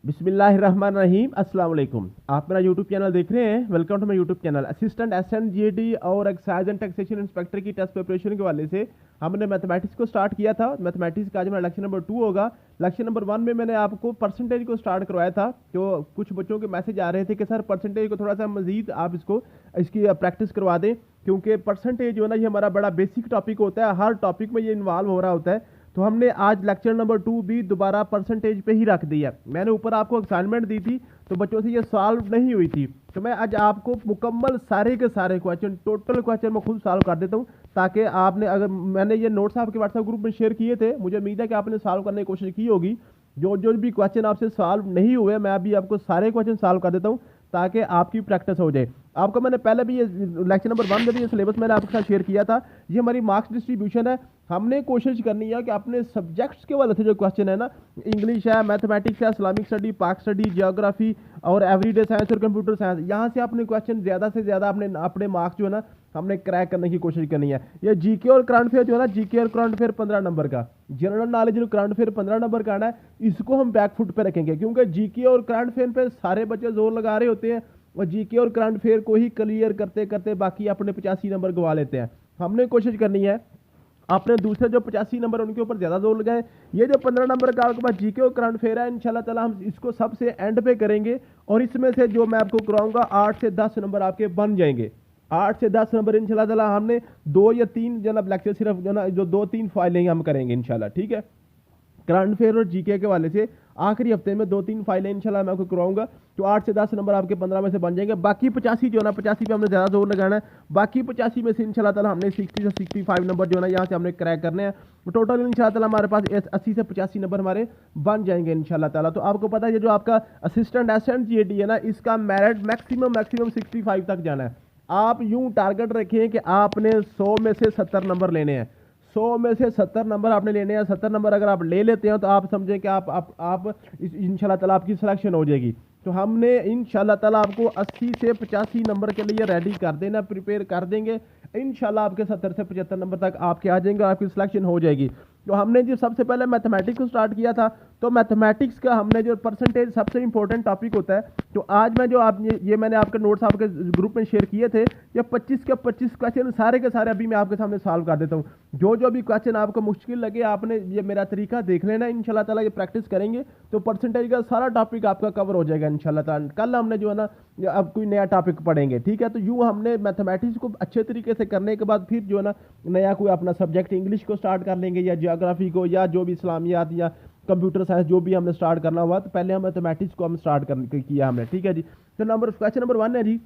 बिस्मिल्लाहिर्रहमानिर्रहीम अस्सलाम वालेकुम। आप मेरा यूट्यूब चैनल देख रहे हैं। Welcome to my YouTube channel. Assistant SNGD और एक्साइज एंड टैक्सेशन इंस्पेक्टर की टेस्ट प्रिपरेशन के वाले से हमने मैथमेटिक्स को स्टार्ट किया था। मैथमेटिक्स का आज हमारा लेक्चर नंबर 2 होगा। लेक्चर नंबर 1 में मैंने आपको परसेंटेज को स्टार्ट करवाया था। तो कुछ बच्चों के मैसेज आ रहे थे कि सर परसेंटेज को थोड़ा सा मजीद आप इसकी प्रैक्टिस करवा दें, क्योंकि परसेंटेज जो है ना ये हमारा बड़ा बेसिक टॉपिक होता है। हर टॉपिक में ये इन्वॉल्व हो रहा होता है। तो हमने आज लेक्चर नंबर 2 भी दोबारा परसेंटेज पे ही रख दिया। मैंने ऊपर आपको असाइनमेंट दी थी तो बच्चों से ये सॉल्व नहीं हुई थी, तो मैं आज आपको मुकम्मल सारे के सारे क्वेश्चन, टोटल क्वेश्चन मैं खुद सॉल्व कर देता हूँ, ताकि आपने, अगर मैंने ये नोट्स आपके व्हाट्सएप ग्रुप में शेयर किए थे, मुझे उम्मीद है कि आपने सॉल्व करने की कोशिश की होगी। जो जो भी क्वेश्चन आपसे सॉल्व नहीं हुए मैं अभी आपको सारे क्वेश्चन सॉल्व कर देता हूँ ताकि आपकी प्रैक्टिस हो जाए। आपको मैंने पहले भी ये लेक्चर नंबर 1 में भी ये सिलेबस मैंने आपके साथ शेयर किया था। ये हमारी मार्क्स डिस्ट्रीब्यूशन है। हमने कोशिश करनी है कि अपने सब्जेक्ट्स के वाले से जो क्वेश्चन है ना, इंग्लिश है, मैथमेटिक्स है, इस्लामिक स्टडी, पाक स्टडी, जियोग्राफी और एवरीडे साइंस और कंप्यूटर साइंस, यहाँ से अपने क्वेश्चन ज़्यादा से ज़्यादा अपने मार्क्स जो है ना हमने क्रैक करने की कोशिश करनी है। ये जीके और करंट अफेयर जो है ना, जीके और करंट अफेयर 15 नंबर का, जनरल नॉलेज और करंट अफेयर 15 नंबर का आना है, इसको हम बैक फुट पे रखेंगे, क्योंकि जीके और करंट अफेयर पे सारे बच्चे जोर लगा रहे होते हैं और जीके और करंट अफेयर को ही क्लियर करते करते बाकी अपने 85 नंबर गवा लेते हैं। हमने कोशिश करनी है आपने दूसरे जो 85 नंबर उनके ऊपर ज़्यादा जोर लगाए। ये जो 15 नंबर का आपके पास जीके और करंट अफेयर है, इंशाल्लाह ताला हम इसको सबसे एंड पे करेंगे और इसमें से जो मैं आपको कराऊंगा 8 से 10 नंबर आपके बन जाएंगे। 8 से 10 नंबर इंशाल्लाह ताला हमने 2 या 3 जनाब लेक्चर सिर्फ जो 2-3 फाइलें हम करेंगे इंशाल्लाह, ठीक है। करंट अफेयर और जीके के वाले से आखिरी हफ्ते में 2-3 फाइलें इंशाल्लाह मैं आपको करवाऊंगा। तो 8 से 10 नंबर आपके 15 में से बन जाएंगे। बाकी 85 जो है ना, 85 पे हमने ज़्यादा जोर लगाना है। बाकी 85 में से इंशाल्लाह ताला हमने 60 से 65 नंबर जो है ना यहाँ से हमने क्रैक करने हैं। टोटल इंशाल्लाह ताला हमारे पास 80 से 85 नंबर हमारे बन जाएंगे इंशाल्लाह ताला। तो आपको पता है ये जो आपका असिस्टेंट एसएनजीडी है ना, इसका मेरिट मैक्सिमम 65 तक जाना है। आप यूं टारगेट रखें कि आपने 100 में से 70 नंबर लेने हैं। 100 में से 70 नंबर आपने लेने हैं। 70 नंबर अगर आप ले लेते हैं तो आप समझें कि आप इंशाल्लाह ताला आपकी सिलेक्शन हो जाएगी। तो हमने इंशाल्लाह ताला आपको 80 से 85 नंबर के लिए रेडी कर देना, प्रिपेयर कर देंगे। इंशाल्लाह आपके 70 से 75 नंबर तक आपके आ जाएंगे, आपकी सिलेक्शन हो जाएगी। तो हमने जो सबसे पहले मैथमेटिक्स को स्टार्ट किया था, तो मैथमेटिक्स का हमने जो परसेंटेज सबसे इंपॉर्टेंट टॉपिक होता है, तो आज मैं जो आप ये मैंने आपके नोट्स आपके ग्रुप में शेयर किए थे, ये 25 के 25 क्वेश्चन सारे के सारे अभी मैं आपके सामने सॉल्व कर देता हूँ। जो जो भी क्वेश्चन आपको मुश्किल लगे आपने ये मेरा तरीका देख लेना। इंशाल्लाह ताला ये प्रैक्टिस करेंगे तो परसेंटेज का सारा टॉपिक आपका कवर हो जाएगा इंशाल्लाह ताला। कल हमने जो है ना अब कोई नया टॉपिक पढ़ेंगे, ठीक है। तो यूँ हमने मैथमेटिक्स को अच्छे तरीके से करने के बाद फिर जो है ना नया कोई अपना सब्जेक्ट इंग्लिश को स्टार्ट कर लेंगे या जियोग्राफी को या जो भी इस्लामियात या कंप्यूटर साइंस जो भी हमने स्टार्ट करना हुआ, तो पहले हम मैथमेटिक्स को हम स्टार्ट किया हमने, ठीक है जी। तो क्वेश्चन नंबर 1 है जी,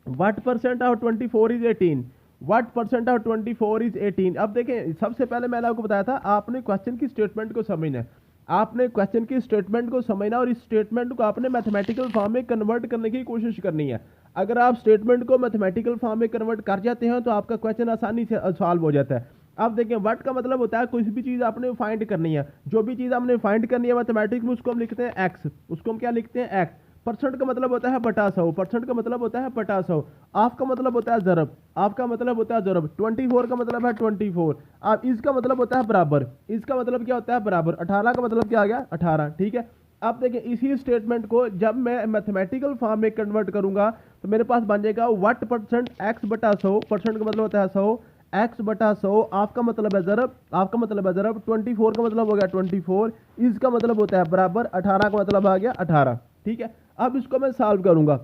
what percent of 24 is 18? What percent of 24 is 18? अब देखें, सबसे पहले मैंने आपको बताया था आपने क्वेश्चन की स्टेटमेंट को समझना है। आपने क्वेश्चन की स्टेटमेंट को समझना और इस स्टेटमेंट को आपने मैथमेटिकल फॉर्म में कन्वर्ट करने की कोशिश करनी है। अगर आप स्टेटमेंट को मैथमेटिकल फॉर्म में कन्वर्ट कर जाते हैं तो आपका क्वेश्चन आसानी से सॉल्व हो जाता है। अब देखें, व्हाट का मतलब होता है कोई भी चीज़ आपने फाइंड करनी है। जो भी चीज़ आपने फाइंड करनी है मैथमेटिक्स में, उसको हम लिखते हैं एक्स। उसको हम क्या लिखते हैं? एक्स। परसेंट का मतलब होता है बटा 100। परसेंट का मतलब होता है बटा 100। ऑफ का मतलब होता है ज़रब। ऑफ का मतलब होता है ज़रब। 24 का मतलब है 24। अब इसका मतलब होता है बराबर। इसका मतलब क्या होता है? बराबर। 18 का मतलब क्या आ गया? 18, ठीक है। अब देखिए, इसी स्टेटमेंट को जब मैं मैथमेटिकल फॉर्म में कन्वर्ट करूंगा तो मेरे पास बन जाएगा व्हाट परसेंट एक्स बटा 100। परसेंट का मतलब होता है 100, एक्स बटा 100। आपका मतलब है ज़रब, आपका मतलब है ज़रब। 24 का मतलब हो गया 24, इसका मतलब होता है बराबर। 18 का मतलब आ गया 18, ठीक है। अब इसको मैं सॉल्व करूंगा।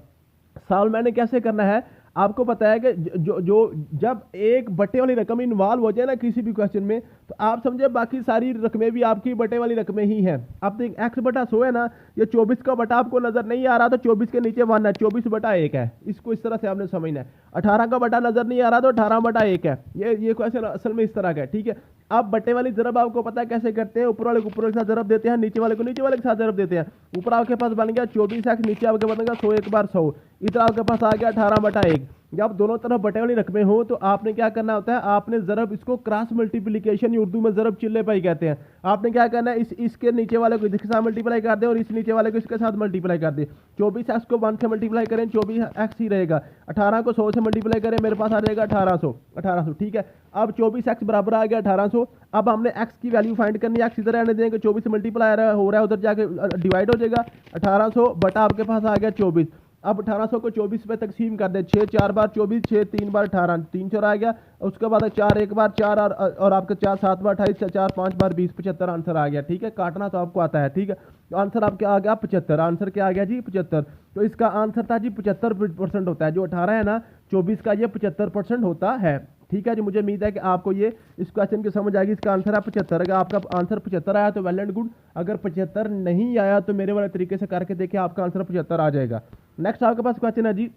सॉल्व मैंने कैसे करना है आपको पता है कि जो जब एक बटे वाली रकम इन्वॉल्व हो जाए ना किसी भी क्वेश्चन में, तो आप समझे बाकी सारी रकमें भी आपकी बटे वाली रकमें ही हैं। अब देख, एक्स बटा 100 है ना, ये 24 का बटा आपको नजर नहीं आ रहा तो 24 के नीचे 1 है, 24 बटा 1 है। इसको इस तरह से आपने समझना है। 18 का बटा नजर नहीं आ रहा तो 18 बटा 1 है। ये क्वेश्चन असल में इस तरह का है, ठीक है। अब बटे वाली ज़रब आपको पता है कैसे करते हैं? ऊपर वाले को ऊपर के साथ ज़रब देते हैं, नीचे वाले को नीचे वाले के साथ ज़रब देते हैं। ऊपर आपके पास बन गया 24x, नीचे आपके बनेगा 100 एक बार 100, इधर आपके पास आ गया 18 बटा 1। जब दोनों तरफ बटे वाली रकमें हो तो आपने क्या करना होता है, आपने ज़रब, इसको क्रॉस मल्टीप्लिकेशन उर्दू में ज़रब चिल्ले पाई कहते हैं। आपने क्या करना है, इसके नीचे वाले को इसके साथ मल्टीप्लाई कर दें और इस नीचे वाले को इसके साथ मल्टीप्लाई कर दें। 24x को 1 से मल्टीप्लाई करें 24x ही रहेगा। 18 को 100 से मल्टीप्लाई करें, मेरे पास आ जाएगा 1800। ठीक है, अब 24x बराबर आ गया 1800। अब हमने x की वैल्यू फाइंड करनी है। x इधर आने देंगे, 24 से मल्टीप्लाई हो रहा है, उधर जाके डिवाइड हो जाएगा। 1800 बटा आपके पास आ गया 24। अब 1800 को 24 पे तकसीम कर दे, 6 4 बार 24, 6 3 बार 18, 3 4 आ गया। उसके बाद 4 1 बार 4 और आपका 4 7 बार 28, 4 5 बार 20, 75 आंसर आ गया। ठीक है, काटना तो आपको आता है। ठीक है, तो आंसर आपका आ गया 75। आंसर क्या आ गया जी 75। तो इसका आंसर था जी 75% होता है। जो 18 है ना 24 का, ये 75% होता है। ठीक है जी, मुझे उम्मीद है कि आपको ये इस क्वेश्चन की समझ आएगी। इसका आंसर है 75। अगर आपका आंसर 75 आया तो वेल एंड गुड, अगर 75 नहीं आया तो मेरे वाले तरीके से करके देखिए, आपका आंसर 75 आ जाएगा। नेक्स्ट आपके पास क्वेश्चन है जी,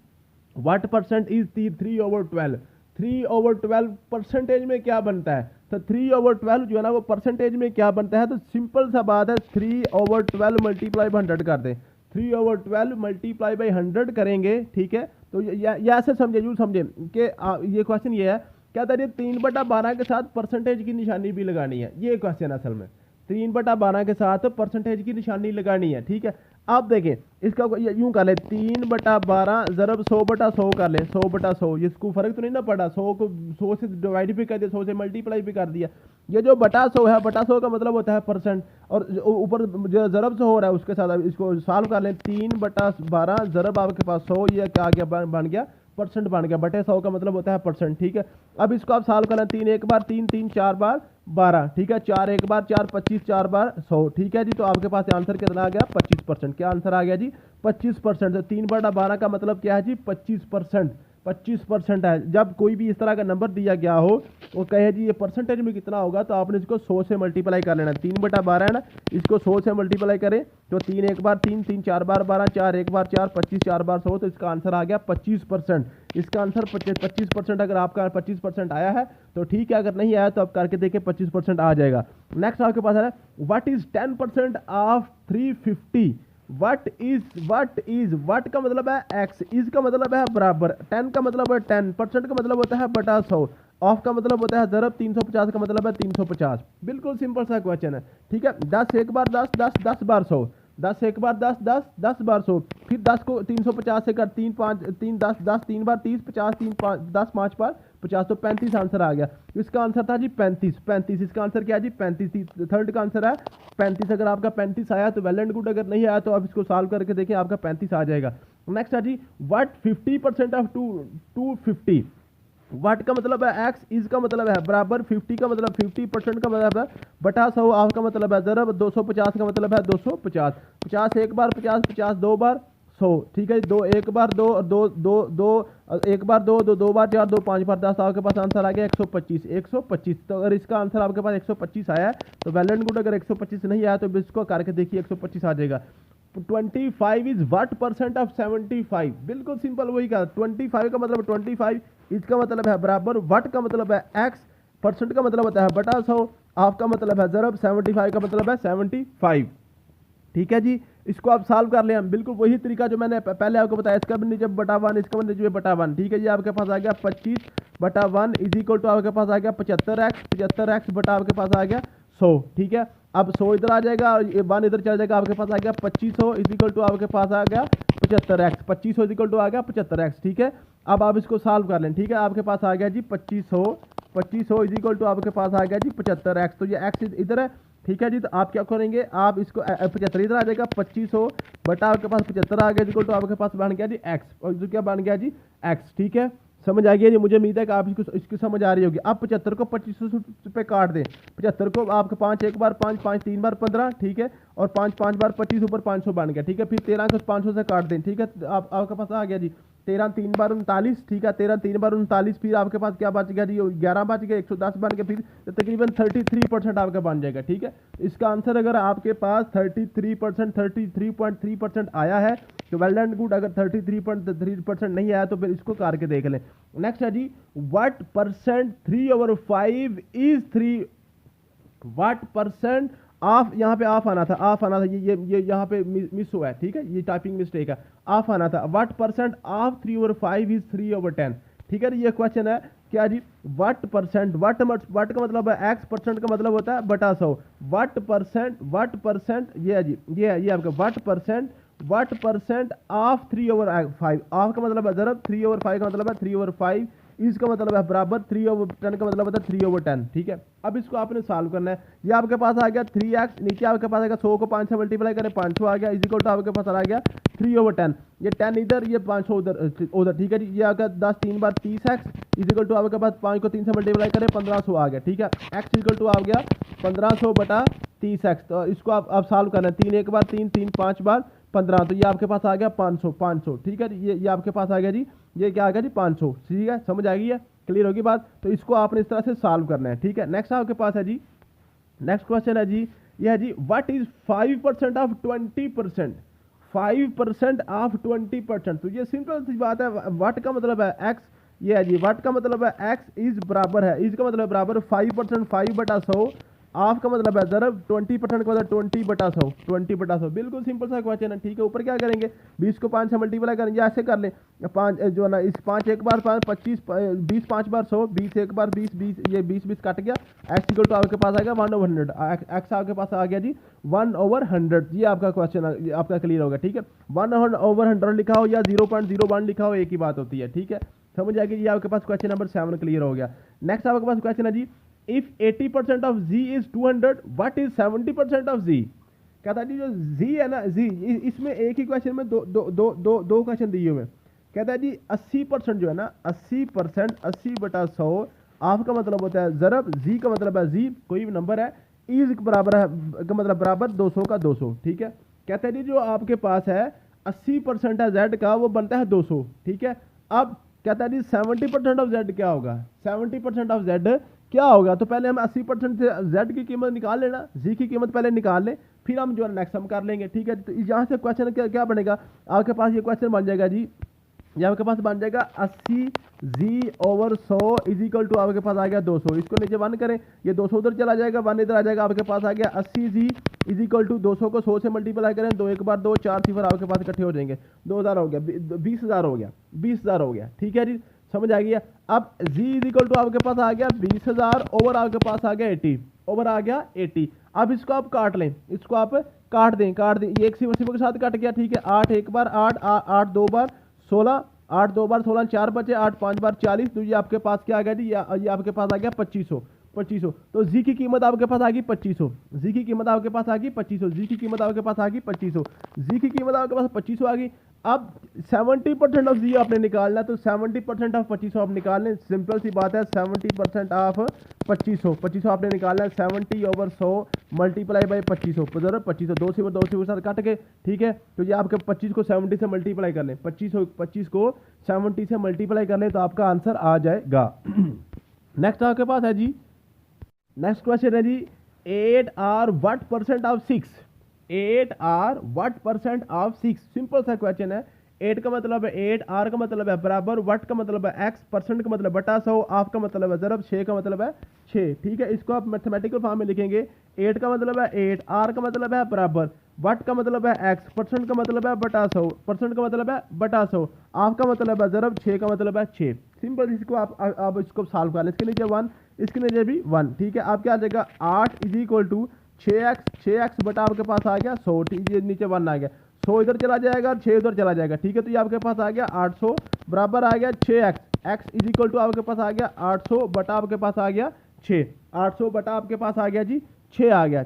व्हाट परसेंट इज 3/12? 3/12 परसेंटेज में क्या बनता है? तो 3/12 जो है ना वो परसेंटेज में क्या बनता है, तो सिंपल सा बात है, 3/12 मल्टीप्लाई बाई 100 कर दें। 3/12 मल्टीप्लाई बाई 100 करेंगे। ठीक है, तो ये ऐसे समझे, यूँ समझे कि ये क्वेश्चन ये है, क्या था, 3/12 के साथ परसेंटेज की निशानी भी लगानी है। ये क्वेश्चन असल में 3/12 के साथ परसेंटेज की निशानी लगानी है। ठीक है, आप देखें इसका यूं कर ले, 3/12 ज़रब 100/100 कर ले, 100/100। इसको फर्क तो नहीं ना पड़ा, 100 को 100 से डिवाइड भी कर दिया, 100 से मल्टीप्लाई भी कर दिया। ये जो बटा 100 है, बटा 100 का मतलब होता है परसेंट, और ऊपर जो ज़रब से हो रहा है उसके साथ इसको सॉल्व कर लें। 3/12 ज़रब आपके पास 100, ये क्या आ गया, बन गया परसेंट, बन गया। बटे 100 का मतलब होता है परसेंट। ठीक है, अब इसको आप सॉल्व कर लें। 3 1 बार 3, 3 4 बार 12। ठीक है, 4 1 बार 4, 25 4 बार 100। ठीक है जी, तो आपके पास आंसर कितना आ गया 25%। क्या आंसर आ गया जी 25%। तो 3/12 का मतलब क्या है जी 25%। 25% है। जब कोई भी इस तरह का नंबर दिया गया हो, वो कहे जी ये परसेंटेज में कितना होगा, तो आपने इसको 100 से मल्टीप्लाई कर लेना। 3/12 है ना, इसको 100 से मल्टीप्लाई करें तो 3 1 बार 3, 3 4 बार 12, 4 1 बार 4, 25 4 बार 100। तो इसका आंसर आ गया 25%। इसका आंसर 25%। अगर आपका 25% आया है तो ठीक है, अगर नहीं आया तो आप करके देखिए 25% आ जाएगा। नेक्स्ट आपके पास है, व्हाट इज 10% ऑफ 350? वट का मतलब है x, इज का मतलब है बराबर, 10 का मतलब है 10, परसेंट का मतलब होता है बटा 100, ऑफ का मतलब होता है ज़रब, 350 का मतलब है 350। बिल्कुल सिंपल सा क्वेश्चन है। ठीक है, 10 एक बार 10, 10 10 बार 100, 10 एक बार 10, 10 10 बार 100, फिर 10 को 350 से कर, 3 5 3 10 10 3 बार 30, 50 3 5 10 5 बार 50, तो 35 आंसर आ गया। इसका आंसर था जी 35। इसका आंसर क्या है जी 35। थर्ड का आंसर है 35। अगर आपका 35 आया तो वेल एंड गुड, अगर नहीं आया तो आप इसको सॉल्व करके देखिए, आपका 35 आ जाएगा। नेक्स्ट है जी, व्हाट 50% ऑफ 250? वाट का मतलब है एक्स, इज का मतलब है बराबर, 50 का मतलब 50% का मतलब है बटा 100, ऑफ का मतलब है ज़रब, 250 का मतलब है 250। 50 एक बार 50, 50 दो बार 100। ठीक है, 2 एक बार 2 और 2 2 2 एक बार 2 2 2 बार 4, 2 5 बार 10। आपके पास आंसर आ गया 125। 125। तो अगर इसका आंसर आपके पास 125 आया है तो वेल एंड गुड, अगर 125 नहीं आया तो इसको करके देखिए 125 आ जाएगा। 25 इज व्हाट परसेंट ऑफ 75? बिल्कुल सिंपल वही का, 25 का मतलब 25, इसका मतलब है बराबर, व्हाट का मतलब है एक्स, परसेंट का मतलब होता है बटा 100, ऑफ का मतलब है ज़रब, 75 का मतलब है 75। ठीक है जी, इसको आप सॉल्व कर लें। बिल्कुल वही तरीका जो मैंने पहले आपको बताया, इसका भी नीचे बटा 1, इसका भी नीचे बटा 1। ठीक है जी, आपके पास आ गया 25/1 इज इक्वल टू आपके पास आ गया 75x। 75x बटा आपके पास आ गया 100। ठीक है, अब 100 इधर आ जाएगा और 1 इधर चला जाएगा, आपके पास आ गया 2500 इज इक्वल टू आपके पास आ गया 75x। 2500 इज इक्वल टू आ गया 75x। ठीक है, अब आप इसको सॉल्व कर लें। ठीक है, आपके पास आ गया जी 2500 इज इक्वल टू आपके पास आ गया जी 75x। तो ये x इधर है। ठीक है जी, तो आप क्या करेंगे, आप इसको 75 इधर आ जाएगा, 2500 बटा आपके पास 75 आ गया इक्वल टू आपके पास बन गया जी x, और जो क्या बन गया जी x। ठीक है, समझ आ गया जी, मुझे उम्मीद है कि आप इसकी समझ आ रही होगी। आप 75 को 2500 पे काट दें। 75 को आपके 5 एक बार 5, 5 3 बार 15। ठीक है, और 5 5 बार 25 ऊपर 500 बन गया। ठीक है, फिर 13 को 500 से काट दें। ठीक है, आपके पास आ गया जी 13 3 बार 39। ठीक है, 13 3 बार 39, फिर आपके पास क्या बच गया जी 11 बच गया, 110 बन गया, फिर तकरीबन 33% आपका बन जाएगा। ठीक है, इसका आंसर अगर आपके पास 33%, 33.3% आया है तो वेल एंड गुड, अगर 33.3% नहीं आया तो फिर इसको करके देख लें। नेक्स्ट है जी, what percent 3/5 is 3? What percent of, यहाँ पे ऑफ आना था, ऑफ आना था, ये यहाँ पे मिस हुआ है। ठीक है, ये टाइपिंग मिस्टेक है, ऑफ आना था। What percent of 3/5 is 3/10? ठीक है, ये क्वेश्चन है क्या जी, वट परसेंट, वट का मतलब है एक्स, परसेंट का मतलब होता है बटा 100, वट परसेंट ये है जी, ये आपका वट परसेंट ऑफ 3/5, ऑफ का मतलब है जरब, 3/5 का मतलब है 3/5, इसका मतलब है बराबर 3/10 का मतलब होता है 3/10। ठीक है, अब इसको आपने सॉल्व करना है। ये आपके पास आ गया 3x, नीचे आपके पास आएगा 100 को 5 से मल्टीप्लाई करें 500 आ गया, इजिकल टू आपके पास आ गया 3/10, ये 10 इधर, ये 500 उधर। ठीक है जी, ये आपका 10 3 बार 30x, इजिकल टू आपके पास 5 को 3 से मल्टीप्लाई करें 1500 आ गया। ठीक है, x इजिकल टू आ गया 1500 बटा 30x। तो इसको आप सॉल्व करना है, 3 एक बार 3, 3 5 बार 15, तो ये आपके पास आ गया 500। ठीक है, ये आपके पास आ गया जी, ये क्या आ गया जी 500। ठीक है, समझ आ गई है, क्लियर होगी बात। तो इसको आपने इस तरह से सॉल्व करना है। ठीक है, नेक्स्ट आपके पास है जी, नेक्स्ट क्वेश्चन है जी, ये है जी व्हाट इज 5% ऑफ 20%, 5% ऑफ 20%। तो ये सिंपल सी बात है, व्हाट का मतलब है एक्स, ये है जी व्हाट का मतलब है एक्स इज बराबर है, इसका मतलब बराबर 5%, 5/100, ऑफ का मतलब है जरब, 20% का मतलब 20/100, 20/100। बिल्कुल सिंपल सा क्वेश्चन है। ठीक है, ऊपर क्या करेंगे, 20 को 5 से मल्टीप्लाई करेंगे, ऐसे कर ले, 5 जो है ना, इस 5 एक बार 5 25, 20 5 बार 100, 20 एक बार 20, 20 ये 20 कट गया, एक्स इक्वल टू आपके पास आ गया 1/100, एक्स आपके पास आ गया जी 1/100। ये आपका क्वेश्चन आपका क्लियर होगा। ठीक है, 1/100 लिखा हो या 0.01 लिखा हो, एक ही बात होती है। ठीक है, समझ आएगी। ये आपके पास क्वेश्चन नंबर 7 क्लियर हो गया। नेक्स्ट आपके पास क्वेश्चन है जी, if 80% of z is 200, what is 70% of z। कहता है जी जो z है ना, z इसमें एक ही क्वेश्चन में दो क्वेश्चन दिए हुए। कहता है जी 80% जो है ना, 80%, 80/100, ऑफ का मतलब होता है जरब, z का मतलब है z कोई भी नंबर है, इज बराबर है का मतलब बराबर 200 का 200। ठीक है, कहता है जी जो आपके पास है 80% है z का, वो बनता है 200। ठीक है, अब कहता है जी 70% ऑफ z क्या होगा, 70% ऑफ z क्या होगा। तो पहले हम 80% से z की कीमत निकाल लेना, z की कीमत पहले निकाल ले, फिर हम जो है नेक्स्ट हम कर लेंगे। ठीक है, तो यहाँ से क्वेश्चन क्या बनेगा, आपके पास ये क्वेश्चन बन जाएगा जी, ये आपके पास बन जाएगा 80g/100 इज इक्वल टू आपके पास आ गया 200। इसको नीचे 1 करें, ये 200 उधर चला जाएगा, 1 इधर आ जाएगा, आपके पास आ गया 80g इज इक्वल टू 200 को 100 से मल्टीप्लाई करें, 2 एक बार 2, 4 सिफर आपके पास इकट्ठे हो जाएंगे, 2000 हो गया, 20,000 हो गया, 20,000 हो गया। ठीक है जी, समझ आ गया। अब z इज इक्वल टू आपके पास आ गया 20,000 ओवर आपके पास आ गया 80, ओवर आ गया 80। अब इसको आप काट लें, इसको आप काट दें, ये एक सिफर के साथ कट गया। ठीक है, 8 एक बार 8, 8 2 बार 16, 8 2 बार 16, 4 बचे, 8 5 बार 40, तो ये आपके पास क्या आ गया जी, ये आपके पास आ गया 2500। तो जी की कीमत आपके पास आ गई 2500, जी की कीमत आपके पास आ गई 2500, जी की कीमत आपके पास आ गई 2500, जी की कीमत आपके पास 2500 आ गई। अब 70% ऑफ जी आपने निकालना, तो 70% ऑफ 2500 आप निकाल लें, सिंपल सी बात है, 70% ऑफ 2500 आपने निकालना है, 70/100 मल्टीप्लाई बाई 2500, 2500 2 से साथ काट के। ठीक है, तो ये आपके 25 को 70 से मल्टीप्लाई कर लें, 25 को 70 से मल्टीप्लाई कर लें, तो आपका आंसर आ जाएगा। नेक्स्ट आपके पास है जी, नेक्स्ट क्वेश्चन है जी 8r what percent of 6, 8r what percent of 6। Simple सा क्वेश्चन है, 8 का मतलब है 8, r का मतलब है बराबर, व्हाट का मतलब है x, परसेंट का मतलब बटा 100, ऑफ का मतलब है जरब, 6 का मतलब है 6। ठीक है, इसको आप मैथमेटिकल फॉर्म में लिखेंगे, 8 का मतलब है 8, r का मतलब है बराबर, व्हाट का मतलब है x, परसेंट का मतलब है बटा 100, परसेंट का मतलब है बटा 100, ऑफ का मतलब है जरब, 6 का मतलब है 6। सिंपल, इसको आप इसको सॉल्व कर लें, इसके नीचे 1, इसके नीचे भी 1। ठीक है, आप क्या आ जाएगा 8 इज इक्वल टू 6x बटा आपके पास आ गया 100। ठीक है, नीचे 1 आ गया, 100 इधर चला जाएगा, 6 उधर चला जाएगा। ठीक है, तो ये आपके पास आ गया 800 बराबर आ गया 6x, x is equal to आपके पास आ गया 800 बटा आपके पास आ गया 6, 800 बटा आपके पास आ गया जी 6 आ गया।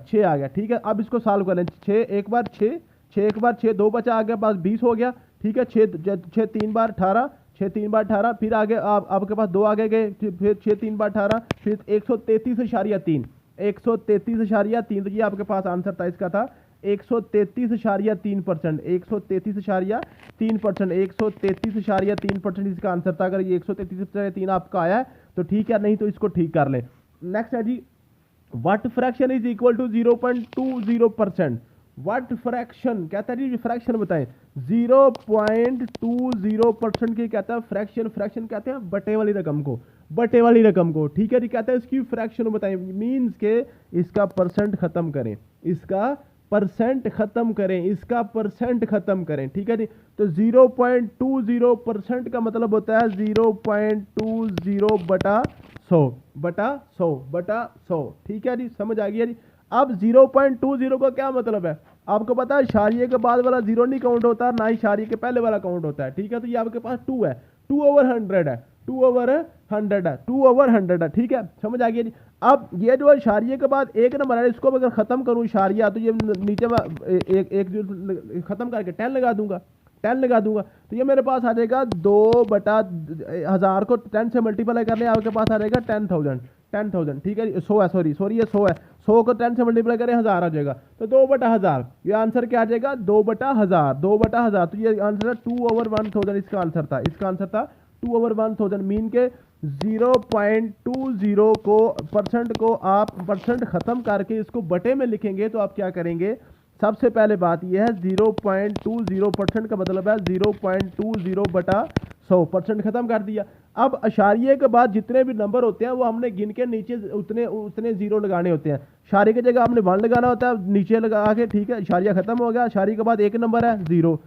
ठीक है, अब इसको सॉल्व कर लें, 6 एक बार 6, 6 एक बार 6, 2 बचा आ गया पास 20 हो गया। ठीक है, 6 3 बार 18, 6 3 बार 18, फिर आगे आपके पास 2 आगे गए, फिर 6 3 बार 18, फिर 133.3, 133.3। तो ये आपके पास आंसर था, इसका था 133.3%, 133.3%, 133.3% इसका आंसर था। अगर ये 133.3 आपका आया है तो ठीक है, नहीं तो इसको ठीक कर लें। नेक्स्ट है जी, what fraction is equal to 0.20%, what fraction, कहता है जी फ्रैक्शन बताएं, 0.20% की कहता है फ्रैक्शन, फ्रैक्शन कहते हैं बटे वाली रकम को, बटे वाली रकम को। ठीक है जी, कहता है इसकी फ्रैक्शन बताएं, मीन्स के इसका परसेंट खत्म करें, इसका परसेंट खत्म करें, इसका परसेंट खत्म करें, ठीक है जी। तो 0.20% का मतलब होता है 0.20 बटा 100 बटा 100 बटा 100, ठीक है जी, समझ आ गया जी। अब 0.20 का क्या मतलब है, आपको पता है इशारिये के बाद वाला जीरो नहीं काउंट होता, ना ही इशारिये के पहले वाला काउंट होता है, ठीक है। तो ये आपके पास 2 है, 2/100 है, 2/100 है, 2/100 है, ठीक है, समझ आ गया जी। अब ये जो इशारिये के बाद एक नंबर है, इसको अगर खत्म करूं इशारिया, तो ये नीचे में एक जो खत्म करके 10 लगा दूंगा, 10 लगा दूंगा, तो ये मेरे पास आ जाएगा 2/1000 को 10 से मल्टीप्लाई करने आपके पास आ जाएगा 10,000, ठीक है, 100 है, सॉरी ये 100 है, 100 को 10 से मल्टीप्लाई करें 1000 आ जाएगा, तो 2/1000, ये आंसर क्या आ जाएगा 2/1000, 2/1000, तो ये आंसर है 2/1000, इसका आंसर था, 2/1000, मीन के 0.20 को परसेंट को आप परसेंट खत्म करके इसको बटे में लिखेंगे, तो आप क्या करेंगे, सबसे पहले बात यह है 0.20% का मतलब है 0.20 बटा 100% खत्म कर दिया। अब अशारिये के बाद जितने भी नंबर होते हैं वो हमने गिन के नीचे उतने जीरो लगाने होते हैं। इशारे की जगह हमने 1 लगाना होता है नीचे लगा के, ठीक है, इशारिया खत्म हो गया, इशारे के बाद एक नंबर है 0,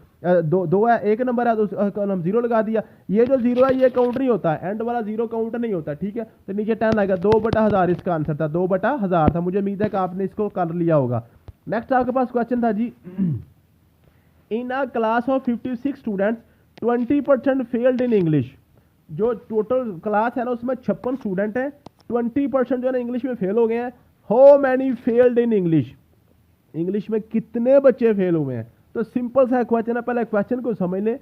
दो है, एक नंबर है तो हम 0 लगा दिया। ये जो 0 है ये काउंट नहीं होता, एंड वाला 0 काउंट नहीं होता, ठीक है। तो नीचे 10 आएगा, 2/1000 इसका आंसर था, 2/1000 था। मुझे उम्मीद है कि आपने इसको कर लिया होगा। नेक्स्ट आपके पास क्वेश्चन था जी, in a class of 56 students 20% failed in English. जो टोटल क्लास है ना उसमें 56 स्टूडेंट हैं, 20% जो है ना इंग्लिश में फेल हो गए हैं। How many failed in English, English में कितने बच्चे फेल हुए हैं। तो सिंपल सा क्वेश्चन है, पहले क्वेश्चन को समझ लें।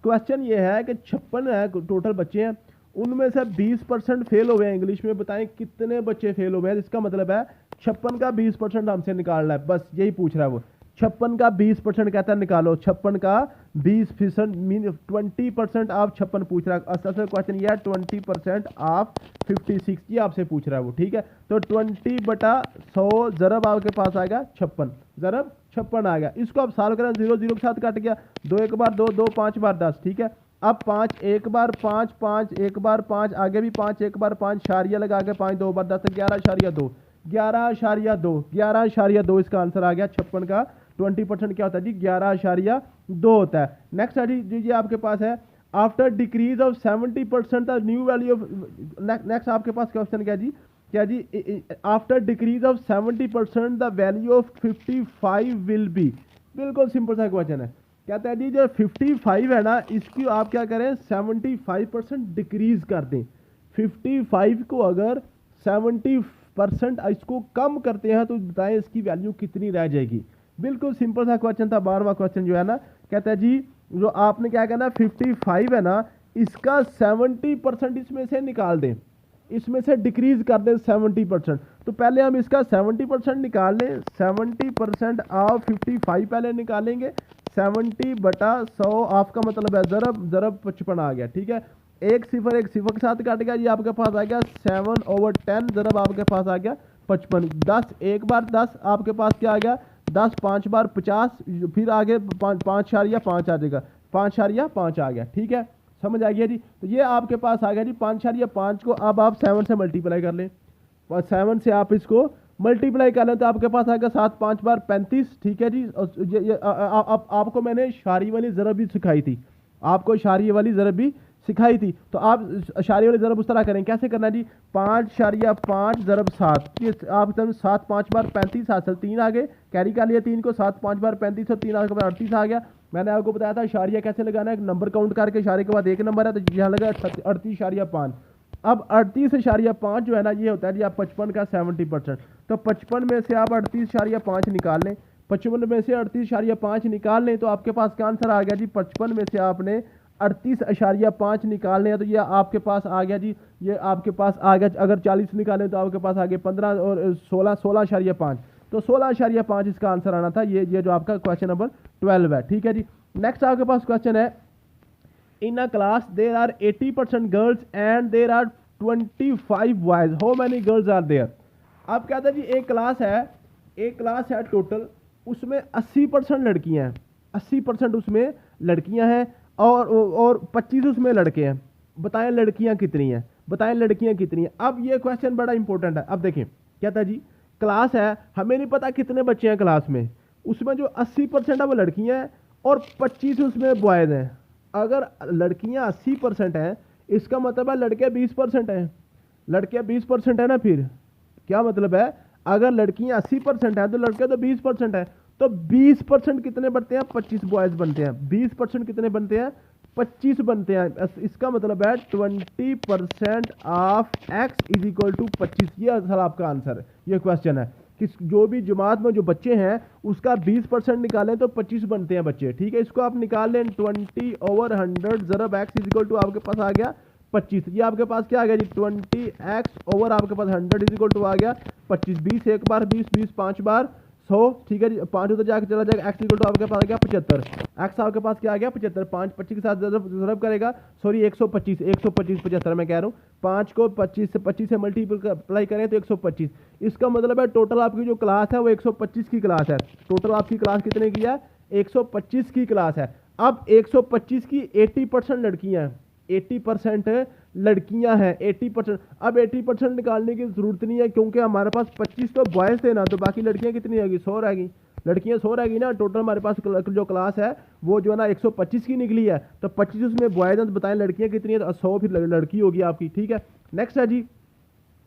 क्वेश्चन ये है कि 56 है टोटल बच्चे हैं, उनमें से 20% फेल हुए हैं इंग्लिश में, बताएं कितने बच्चे फेल हुए हैं। इसका मतलब है 56 का 20% हमसे निकालना है, बस यही पूछ रहा है वो। 56 का 20% कहता है निकालो, 56 का 20% मीन 20% ऑफ 56 पूछ रहा है। असल क्वेश्चन ये है 20% ऑफ 56, ये आपसे पूछ रहा है वो, ठीक है। तो 20/100 जरब आपके पास आएगा 56, जरब 56 आ गया। इसको आप सॉल्व करें, 0 0 के साथ कट गया, 2 1 बार 2, 2 5 बार 10, ठीक है। अब 5 1 बार 5, 5 1 बार 5, आगे भी 5 1 बार 5, शारिया लगा के 5 2 बार 10, 11.2, 11.2, 11.2 इसका आंसर आ गया। 56 का 20% क्या होता है जी, 11.2 होता है। नेक्स्ट है जी आपके पास है, after decrease of 70% the new value of, next आपके पास क्वेश्चन क्या जी, after decrease of 70% the value of 55 will be. बिल्कुल सिंपल सा क्वेश्चन है, कहता है जी जो 55 है ना इसकी आप क्या करें 75% डिक्रीज कर दें। 55 को अगर 70% इसको कम करते हैं तो बताएं इसकी वैल्यू कितनी रह जाएगी। बिल्कुल सिंपल सा क्वेश्चन था। 12वां क्वेश्चन जो है ना कहता है जी जो आपने क्या करना 55 है ना इसका 70% इसमें से निकाल दें, इसमें से डिक्रीज कर दें 70%। तो पहले हम इसका 70% निकाल लें, 70% ऑफ 55 पहले निकालेंगे, 70/100 ऑफ का मतलब है जरब 55 आ गया, ठीक है। एक सिफर के साथ काट गया, ये आपके पास आ गया 7/10, जरब आपके पास आ गया 55। 10 1 बार 10 आपके पास क्या आ गया 10, 5 बार 50, फिर आगे 5.5 आ जाएगा, 5.5 आ गया, ठीक है, समझ आ गया जी। तो ये आपके पास आ गया जी 5.5 को अब आप 7 से मल्टीप्लाई कर लें, और 7 से आप इसको मल्टीप्लाई कर लें तो आपके पास आएगा 7 5 बार 35, ठीक है जी। आपको मैंने इशारे वाली ज़रब भी सिखाई थी, आपको इशारे वाली ज़रब भी सिखाई थी। तो आप इशारे वाली ज़रब उस तरह करें, कैसे करना जी 5.5 ज़रब 7, ये आप 7 5 बार 35 हासिल 3 आगे कैरी कर लिया, 3 को 7 5 बार 35 और 3 आगे 38 आ गया। मैंने आपको बताया था इशारिया कैसे लगाना है, नंबर काउंट करके इशारे के बाद एक नंबर है तो यहाँ लगा 38.5। अब 38.5 जो है ना ये होता है जी आप 55 का 70%। तो 55 में से आप 38.5 निकाल लें, 55 में से 38.5 निकाल लें तो आपके पास क्या आंसर आ गया जी 55 में से आपने 38.5 निकालने हैं तो ये आपके पास आ गया जी, ये आपके पास आ गया। अगर 40 निकालें तो आपके पास आ गए 15 और 16.5, तो 16.5 इसका आंसर आना था। ये जो आपका क्वेश्चन नंबर 12 है, ठीक है जी। नेक्स्ट आपके पास क्वेश्चन है, in a class there are 80% girls and there are 25 boys, how many girls are there. अब कहते हैं जी एक क्लास है टोटल, उसमें 80% लड़कियां हैं, 80% उसमें लड़कियां हैं और 25 उसमें लड़के हैं, बताएं लड़कियां कितनी हैं, बताएं लड़कियां कितनी हैं। अब ये क्वेश्चन बड़ा इंपॉर्टेंट है। अब देखें कहता है जी क्लास है, हमें नहीं पता कितने बच्चे हैं क्लास में, उसमें जो 80% है वो लड़कियां हैं और 25 उसमें बॉयज हैं। अगर लड़कियां 80% हैं, इसका मतलब है लड़के 20% हैं। लड़के 20% है ना, फिर क्या मतलब है, अगर लड़कियां 80% हैं तो लड़के तो 20% है। तो 20% कितने बनते हैं, 25 बॉयज बनते हैं। 20% कितने बनते हैं, 25 बनते हैं। इसका मतलब है 20% of X is equal to 25। ये सर आपका आंसर है, ये क्वेश्चन है कि जो भी जमात में जो बच्चे हैं उसका 20% निकालें तो 25 बनते हैं बच्चे। ठीक है, इसको आप निकाल लें 20/100 ज़रब एक्स इज इक्वल टू आपके पास आ गया 25। ये आपके पास क्या आ गया जी, 20x/, आपके पास 100 इज इक्वल टू आ गया 25। 20 एक बार 20, 20 5 बार 100। ठीक है जी, 5 उधर जाकर चला जाएगा, एक्स इक्वल टू आपके पास आ गया 75। एक्स आपके पास क्या आ गया 75। 5 25 के साथ ज़रब करेगा, सॉरी 125 75 मैं कह रहा हूँ। 5 को 25 से मल्टीप्लाई करें तो 125। इसका मतलब है टोटल आपकी जो क्लास है वो 125 की क्लास है। टोटल आपकी क्लास कितने की है, 125 की क्लास है। अब 125 की 80% लड़कियां हैं, 80% लड़कियां हैं 80%। अब 80% निकालने की जरूरत नहीं है क्योंकि हमारे पास 25 तो बॉयज थे ना, तो बाकी लड़कियां कितनी रहेगी, 100 रहेगी। लड़कियां 100 रहेगी ना। टोटल हमारे पास जो क्लास है वो जो है ना 125 की निकली है, तो 25 उसमें बॉयज हैं, तो बताएं लड़कियां कितनी है, तो 100 फिर लड़की होगी आपकी। ठीक है, नेक्स्ट है जी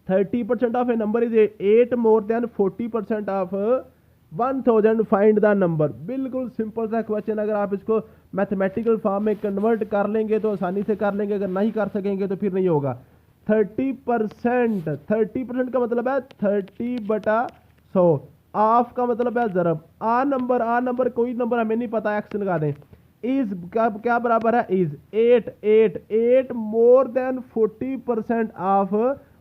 30% of A number is 8 more than 40% of 1000, find the number. बिल्कुल सिंपल सा क्वेश्चन। अगर आप इसको मैथमेटिकल फॉर्म में कन्वर्ट कर लेंगे तो आसानी से कर लेंगे, अगर नहीं कर सकेंगे तो फिर नहीं होगा। 30% का मतलब है 30/100। ऑफ का मतलब है ज़रब। आ नंबर कोई नंबर हमें नहीं पता, एक्स लगा दें। इज क्या बराबर है, इज 8 मोर देन 40% ऑफ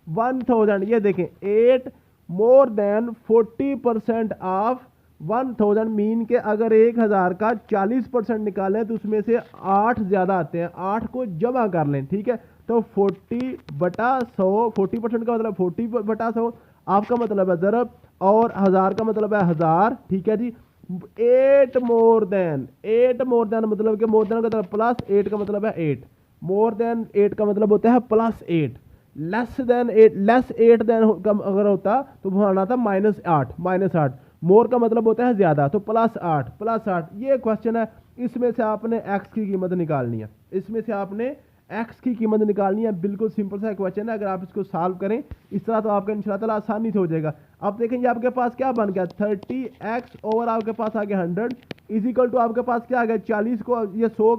1000। ये देखें 8 मोर देन 40% ऑफ 1000 मीन के अगर 1000 का 40% निकालें तो उसमें से 8 ज्यादा आते हैं, 8 को जमा कर लें। ठीक है, तो 40/100, 40% का मतलब 40/100, आपका मतलब है ज़रब, और 1000 का मतलब है 1000। ठीक है जी, 8 मोर देन मतलब कि मोर देन का मतलब प्लस 8 का मतलब है 8, मोर देन 8 का मतलब होता है plus 8, less than 8, less 8 than अगर होता तो वो आना था -8। मोर का मतलब होता है ज्यादा, तो +8। ये क्वेश्चन है, इसमें से आपने एक्स की कीमत निकालनी है, इसमें से आपने एक्स की कीमत निकालनी है। बिल्कुल सिंपल सा क्वेश्चन है, अगर आप इसको सॉल्व करें इस तरह तो आपका इंशाल्लाह आसानी से हो जाएगा। अब देखेंगे आपके पास क्या बन गया, 30x ओवर आपके पास आ गया 100 इज इक्वल टू आपके पास क्या आ गया, 40 को ये 100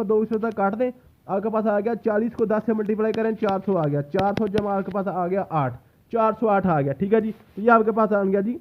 2 तक काट दें, आपके पास आ गया 40 को 10 से मल्टीप्लाई करें 400 आ गया, 400 जमा आपके पास आ गया 8, 408 आ गया। ठीक है जी, तो ये आपके पास आ गया जी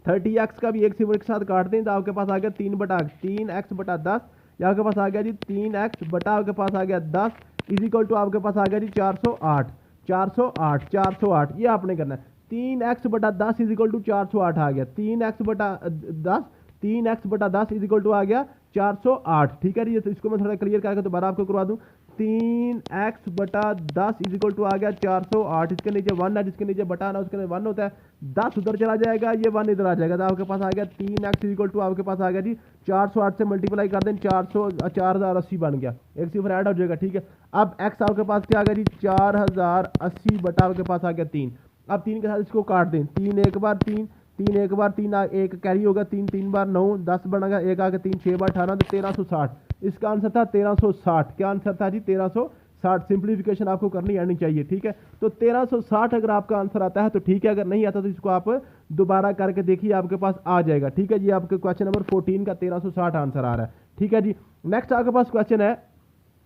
30x का भी एक सिफर के साथ काट दें तो आपके पास आ गया 3x/10। ये आपके पास आ गया जी 3x बटा आपके पास आ गया 10 इज इक्वल टू आपके पास आ गया जी 408। ये आपने करना है, 3x/10 इज इक्वल टू 408 आ गया, 3x/10 इज इक्वल टू आ गया 408। ठीक है जी, तो इसको मैं थोड़ा क्लियर करके दोबारा आपको करवा दूं। 3x/10 इज इक्वल टू आ गया 408, इसके नीचे 1 है, जिसके नीचे बटा ना उसके नीचे 1 होता है, 10 उधर चला जाएगा, ये 1 इधर आ जाएगा, तो आपके पास आ गया 3x इज इक्वल टू आपके पास आ गया जी 408 से मल्टीप्लाई कर दें 4080 बन गया, एक सिफर ऐड हो जाएगा। ठीक है, अब x आपके पास क्या आ गया जी 4080 बटा आपके पास आ गया 3। अब 3 के साथ इसको काट दें, 3 एक बार 3 एक कैरी होगा, 3 बार 9 10 बनेगा, एक आगे 3 6 बार 18, तो 1360। इसका आंसर था 1360। क्या आंसर था जी 1360। सिंप्लीफिकेशन आपको करनी आनी चाहिए। ठीक है, तो 1360 अगर आपका आंसर आता है तो ठीक है, अगर नहीं आता तो इसको आप दोबारा करके देखिए, आपके पास आ जाएगा। ठीक है जी, आपके क्वेश्चन नंबर 14 का 1360 आंसर आ रहा है। ठीक है जी, नेक्स्ट आपके पास क्वेश्चन है,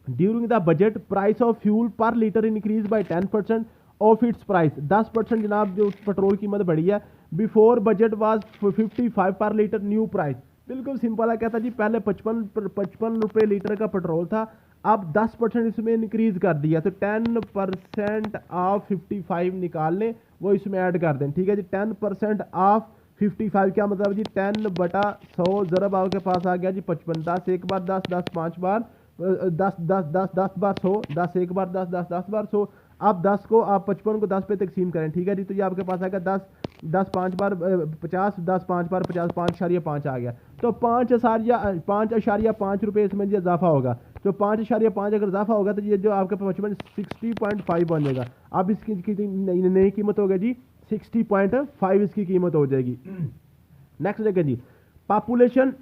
during the budget price of fuel per litre increase by 10% of its price. 10% जनाब जो पेट्रोल कीमत बढ़ी है। बिफोर बजट वाज 55 पर लीटर न्यू प्राइस। बिल्कुल सिंपल है, कहता जी पहले 55 रुपये लीटर का पेट्रोल था, अब 10% इसमें इंक्रीज कर दिया, तो 10% ऑफ 55 निकाल लें, वो इसमें ऐड कर दें। ठीक है जी, 10% ऑफ 55 क्या मतलब जी 10/100 ज़रब आपके पास आ गया जी 55। 10 एक बार 10, 10 5 बार 10 10 10 10 बार 100, 10 एक बार 10 10 10 बार 100। अब 10 को आप 55 को 10 पे तकसीम करें। ठीक है जी, तो ये आपके पास आएगा 10 10 5 बार 50, 10 5 बार 50, 5.5 आ गया, तो 5.5 रुपये इसमें जो इजाफा होगा, तो 5.5 अगर इजाफा होगा तो ये जो आपके 55 60.5 बन जाएगा। अब इसकी नई कीमत होगी जी 60.5 इसकी कीमत हो जाएगी। नेक्स्ट देखें जी, population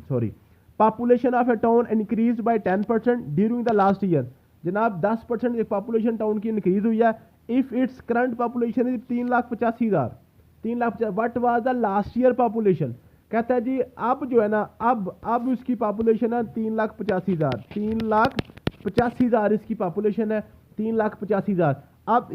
sorry population of a town increase by 10% during the last year. जनाब 10% एक पॉपुलेशन टाउन की इंक्रीज हुई है। If its current population is 3,85,000, 3,50,000, what was the last year population. कहता है जी अब जो है ना अब उसकी पॉपुलेशन है 3,85,000, 3,85,000 इसकी पॉपुलेशन है, 3,85,000। अब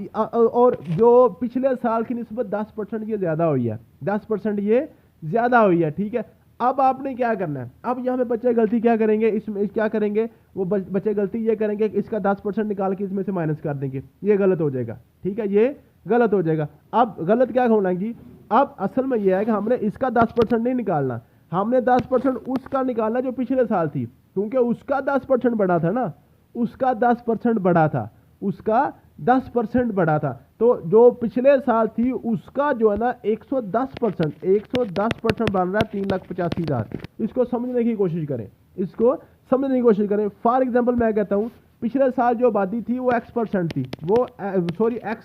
और जो पिछले साल की निस्बत 10% ये ज़्यादा हुई है, 10% ये ज़्यादा हुई है, ठीक है। अब आपने क्या करना है, अब यहाँ पे बच्चे गलती क्या करेंगे, इसमें क्या करेंगे वो बच्चे गलती ये करेंगे कि इसका 10% निकाल के इसमें से माइनस कर देंगे, ये गलत हो जाएगा, ठीक है, ये गलत हो जाएगा। अब गलत क्या होना जी, अब असल में यह है कि हमने इसका 10% नहीं निकालना, हमने 10% उसका निकालना जो पिछले साल थी, क्योंकि उसका 10% बढ़ा था ना, उसका 10% बढ़ा था, उसका 10% बढ़ा था। तो जो पिछले साल थी उसका जो है ना 110% बन रहा है 3,85,000। इसको समझने की कोशिश करें, इसको समझने की कोशिश करें। फॉर एग्जांपल मैं कहता हूँ पिछले साल जो आबादी थी वो X% थी, वो सॉरी X